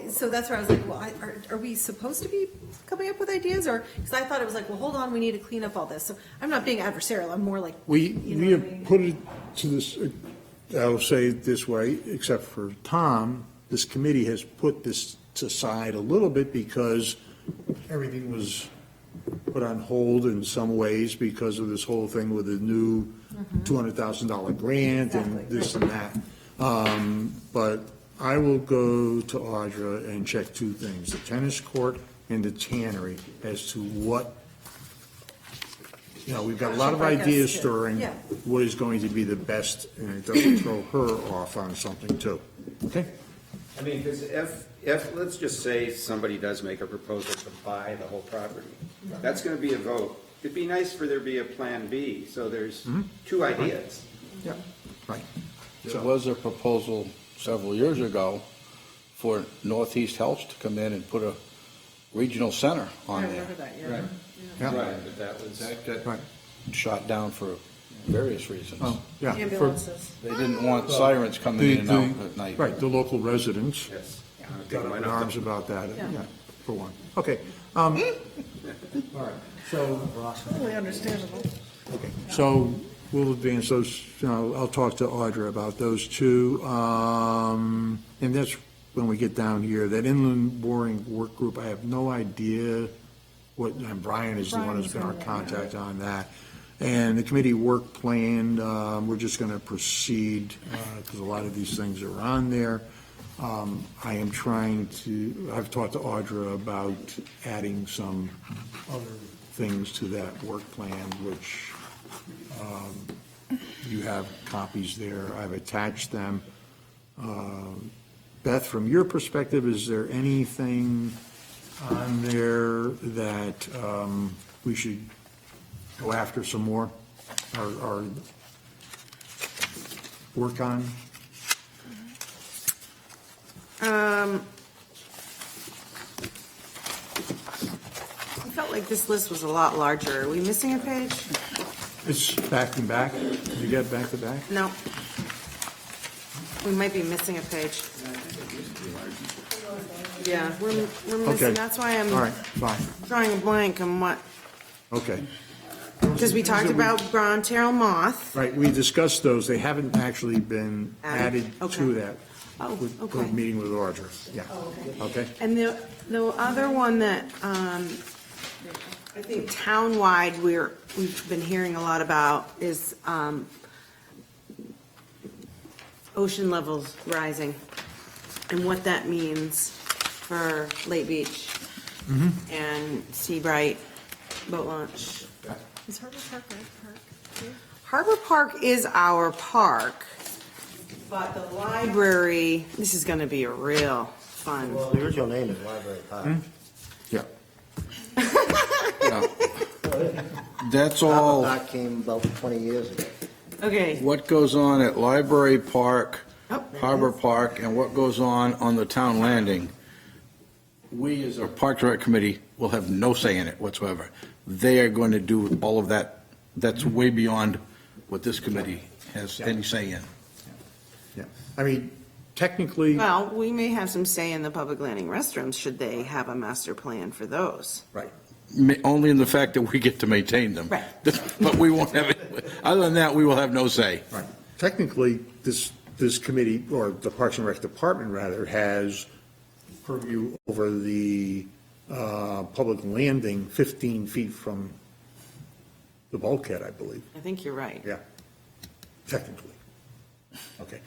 so that's where I was like, well, are we supposed to be coming up with ideas, or, because I thought it was like, well, hold on, we need to clean up all this. So I'm not being adversarial, I'm more like, We you know we what I have mean? put it to this, I'll say it this way, except for Tom, this committee has put this aside a little bit because everything was put on hold in some ways because of this whole thing with the new $200,000 grant and Exactly. this and that. But I will go to Audra and check two things, the tennis court and the tannery, as to what, we've got a lot of Should bring us ideas to- stirring, yeah. what is going to be the best, and it doesn't throw her off on something too. Okay? I mean, because if, let's just say somebody does make a proposal to buy the whole property, that's going to be a vote. It'd be nice for there to be a plan B, so there's two ideas. Yeah. Right. There was a proposal several years ago for Northeast Health to come in and put a regional center I on there. remember that, yeah. Right. Yeah. Right, but that was. That Right. shot down for various reasons. Oh, yeah. for- Ambulances. They didn't want sirens coming in and out at night. Right, the local residents Yes. got up in arms about that, yeah, for one. Okay. All right, so. Totally understandable. Okay, so we'll advance those, I'll talk to Audra about those two. And that's when we get down here, that inland boring work group, I have no idea what, and Brian is the one who's been our contact on that. And the committee work plan, we're just going to proceed, because a lot of these things are on there. I am trying to, I've talked to Audra about adding some other things to that work plan, which you have copies there. I've attached them. Beth, from your perspective, is there anything on there that we should go after some more or work on? I felt like this list was a lot larger. Are we missing a page? It's back and back. Did you get back to back? No. We might be missing a page. Yeah, we're Okay. missing, that's why All right, I'm fine. drawing a blank on what, Okay. because we talked about brown tail moth. Right, we discussed those. They haven't actually been Added, added okay. to that. Oh, with okay. the meeting with Audra, yeah. Okay? And the other one that, I think townwide, we've been hearing a lot about is, ocean levels rising and what that means for Lake Beach and Seabright Boat Launch. Is Harbor Park Rec Park? Harbor Park is our park, but the library, this is gonna be a real fun. Well, the original name is Library Park. Yeah. Yeah. That's all, Park came about 20 years ago. Okay, what goes on at Library Park, Oh, there it Harbor is. Park, and what goes on the town landing. we as a Parks and Rec committee will have no say in it whatsoever. They are going to do all of that. That's way beyond what this committee has any say in. Yeah. I mean, technically, Well, we may have some say in the public landing restrooms, should they have a master plan for those. right. Only in the fact that we get to maintain them. Right. But we won't have it, other than that, we will have no say. Right. Technically, this committee, or the Parks and Rec Department rather, has purview over the public landing 15 feet from the bulkhead, I believe. I think you're right. Yeah, technically. Okay.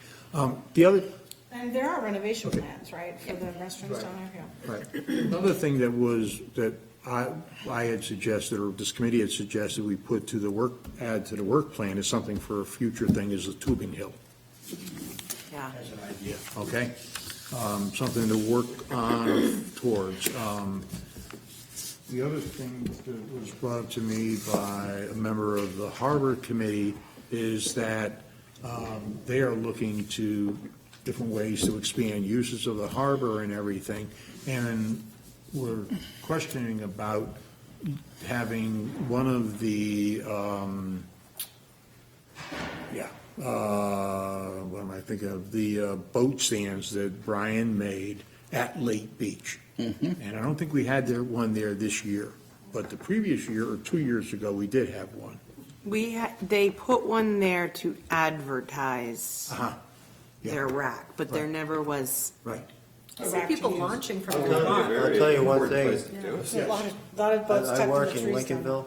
The other, And there are renovation plans, right, for the restrooms down there? Yeah. right. Another thing that I had suggested, or this committee had suggested we put to the add to the work plan is something for a future thing, is the tubing hill. Yeah. As an idea, okay? Something to work on towards. The other thing that was brought up to me by a member of the Harbor Committee is that they are looking to different ways to expand uses of the harbor and everything. And we're questioning about having one of the, what am I thinking of? The boat stands that Brian made at Lake Beach. And I don't think we had one there this year, but the previous year or 2 years ago, we did have one. They put one there to advertise Uh-huh. Yeah. their rack, but there Right. never was. Right. I see people launching from I'll the tell dock. you- I'll tell you one thing. Place to do it. A lot of boats I tucked in work the in trees down there. Lincolnville.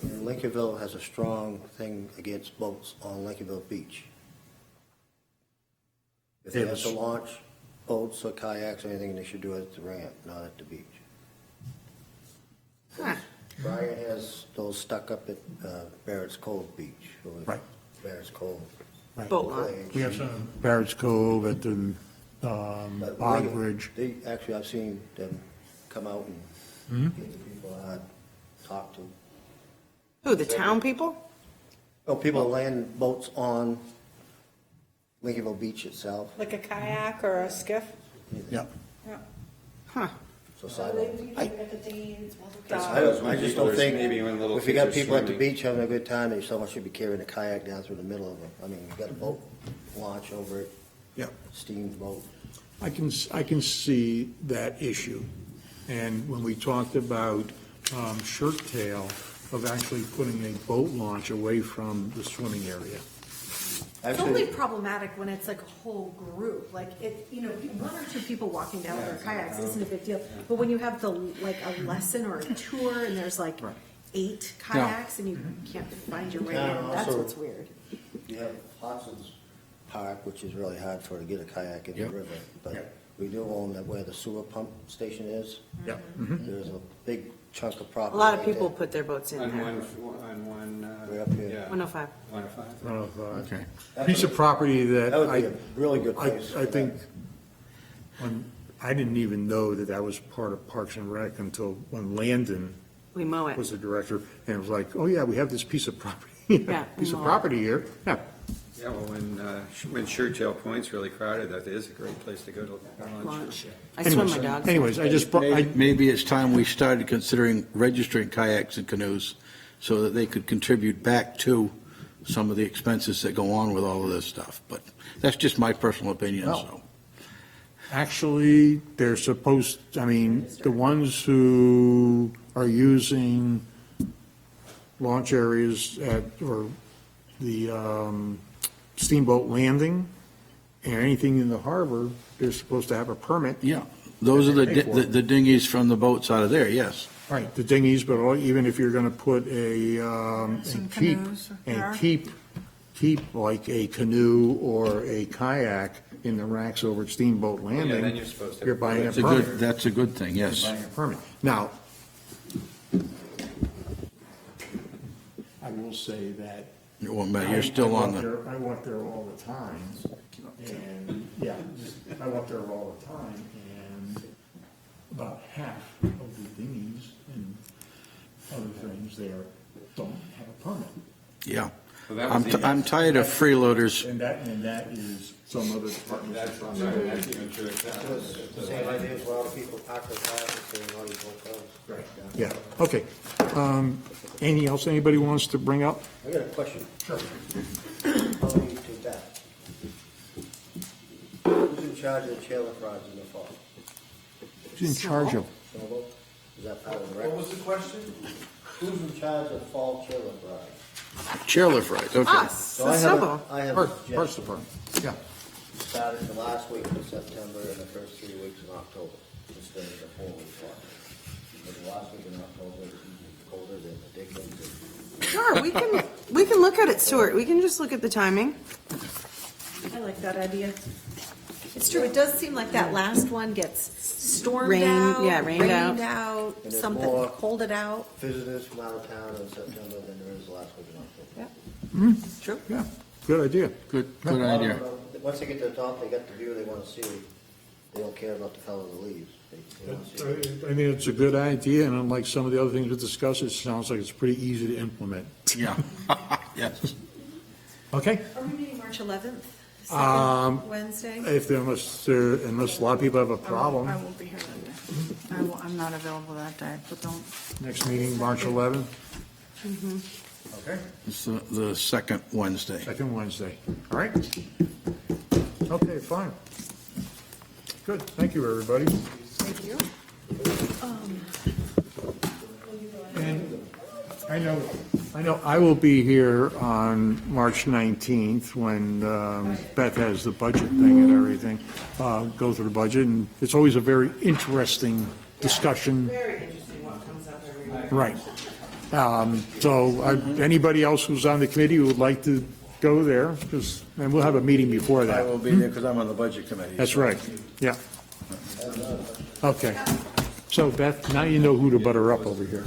And Lincolnville has a strong thing against boats on Lincolnville Beach. If they It have was- to launch boats or kayaks or anything, they should do it at the ramp, not at the beach. Huh. Brian has those stuck up at Barrett's Cove Beach. or Right. Barrett's Cove. Boat launch. We have some Barrett's Cove at the But Bog Lincoln- Bridge. They, actually, I've seen them come out and get the people I talked to. Who, the town people? Oh, people land boats on Lincolnville Beach itself. Like a kayak or a skiff? Yeah. Yeah. Huh. So sidewalk. I suppose when I just people don't are- think, maybe when little if you kids got are people at the swimming. beach having a good time, then someone should be carrying a kayak down through the middle of them. I mean, you got a boat launch over it, Yeah. steamboat. I can see that issue. And when we talked about Shirt Tail, of actually putting a boat launch away from the swimming area. It's only Actually, problematic when it's like a whole group, like one or two people walking down with their kayaks isn't a big deal. But when you have like a lesson or a tour and there's like 8 kayaks and you can't find your way in, Yeah, that's also- what's weird. you have Hotson's Park, which is really hard for to get a kayak in the Yep. river. But Yep. we do own where the sewer pump station is. Yeah. There's a big chunk of property. A lot of right people there. put their boats in On there. one, Way up here. yeah. 105. 105. Okay. Piece of property that That would be I, a really good place. I for think, that. I didn't even know that was part of Parks and Rec until when Landon We mow it. was the director, and it was like, oh yeah, we have this piece of property. Yeah, Piece of wow. property here, yeah. Yeah, well, when Shirt Tail Point's really crowded, that is a great place to go to lunch. Launch. I swim my dogs. Anyways, I just, Maybe it's time we started considering registering kayaks and canoes so that they could contribute back to some of the expenses that go on with all of this stuff. But that's just my personal opinion, so. actually, they're supposed, I mean, the ones who are using launch areas or the steamboat landing and anything in the harbor, they're supposed to have a permit. Yeah, those are the Pay for it. the dinghies from the boats out of there, yes. Right, the dinghies, but even if you're gonna put Some canoes, yeah. keep like a canoe or a kayak in the racks over at Steamboat Landing. then you're supposed to have You're buying a That's a good, permit. that's a good thing, yes. Buying a permit. Now, I will say that. Well, Matt, you're still on the, I walk there all the time, and, yeah, I walk there all the time, and about half of the dinghies and other things there don't have a permit. yeah. So that was I'm tired of freeloaders. And that is some other department. That's, I'm sorry, that's even sure It's the same idea as where all the people park their cars and saying, oh, you both cars. Right. Yeah, okay. Anything else anybody wants to bring up? I got a question. Sure. How do you do that? Who's in charge of the chairlift rides in the fall? Who's in charge of? Snowball? Is that part of the rec? What was the question? Who's in charge of fall chairlift rides? Chairlift rides, okay. Us, So the I have, snowball. I have Parks a jet Department, yeah. started the last week of September and the first 3 weeks in October, instead of the 4 weeks off. But the last week in October is colder than the Dickens. Sure, we can look at it, Stuart. We can just look at the timing. I like that idea. It's true, it does seem like that last one gets stormed Rain- out. yeah, rained out. out, And there's something, more- colded out. Visitors from out of town in September than there is the last week in October. True. Yeah, good idea. Good A lot of idea. them, Once they get to the top, they got the view they want to see. They don't care about the fellow that leaves. They want to see. I mean, it's a good idea, and unlike some of the other things we discussed, it sounds like it's pretty easy to implement. Yeah, yes. Okay? Are we meeting March 11th? Um, Second Wednesday? Unless a lot of people have a I problem, won't be here that day. I'm not available that day, but don't, next meeting, March 11th? Okay, It's the second Wednesday. second Wednesday. All right? Okay, fine. Good, thank you, everybody. Thank you. And I know I will be here on March 19th when Beth has the budget thing and everything, go through the budget, and it's always a very interesting discussion. Very interesting what comes up every week. Right. So anybody else who's on the committee who would like to go there, and we'll have a meeting before I that. will be there because I'm on the budget committee. That's right, yeah. Okay. So Beth, now you know who to butter up over here.